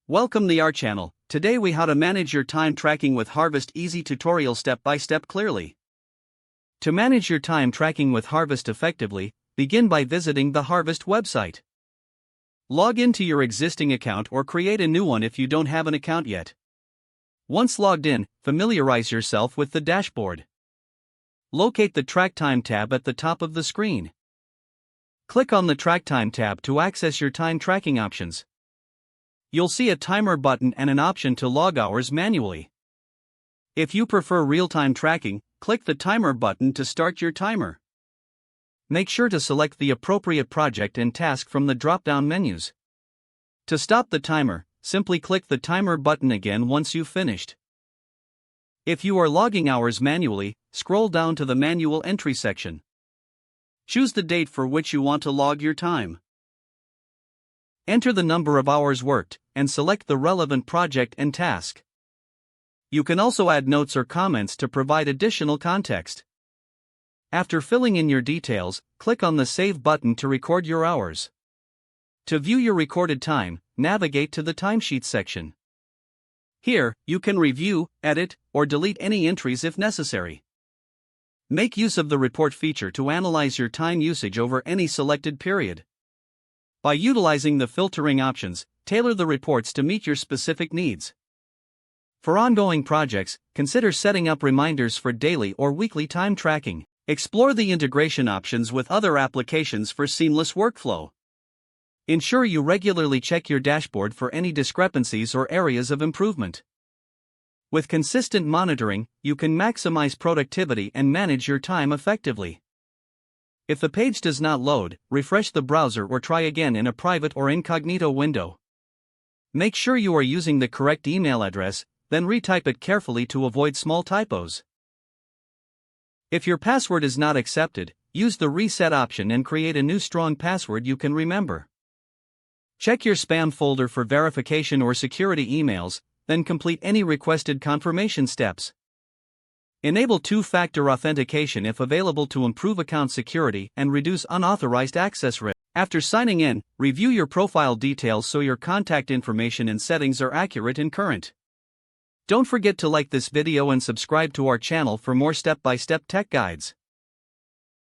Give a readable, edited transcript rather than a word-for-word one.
Welcome to our channel. Today we how to manage your time tracking with Harvest easy tutorial step by step clearly. To manage your time tracking with Harvest effectively, begin by visiting the Harvest website. Log into your existing account or create a new one if you don't have an account yet. Once logged in, familiarize yourself with the dashboard. Locate the Track Time tab at the top of the screen. Click on the Track Time tab to access your time tracking options. You'll see a timer button and an option to log hours manually. If you prefer real-time tracking, click the timer button to start your timer. Make sure to select the appropriate project and task from the drop-down menus. To stop the timer, simply click the timer button again once you've finished. If you are logging hours manually, scroll down to the manual entry section. Choose the date for which you want to log your time. Enter the number of hours worked, and select the relevant project and task. You can also add notes or comments to provide additional context. After filling in your details, click on the Save button to record your hours. To view your recorded time, navigate to the Timesheet section. Here, you can review, edit, or delete any entries if necessary. Make use of the Report feature to analyze your time usage over any selected period. By utilizing the filtering options, tailor the reports to meet your specific needs. For ongoing projects, consider setting up reminders for daily or weekly time tracking. Explore the integration options with other applications for seamless workflow. Ensure you regularly check your dashboard for any discrepancies or areas of improvement. With consistent monitoring, you can maximize productivity and manage your time effectively. If the page does not load, refresh the browser or try again in a private or incognito window. Make sure you are using the correct email address, then retype it carefully to avoid small typos. If your password is not accepted, use the reset option and create a new strong password you can remember. Check your spam folder for verification or security emails, then complete any requested confirmation steps. Enable two-factor authentication if available to improve account security and reduce unauthorized access risk. After signing in, review your profile details so your contact information and settings are accurate and current. Don't forget to like this video and subscribe to our channel for more step-by-step tech guides.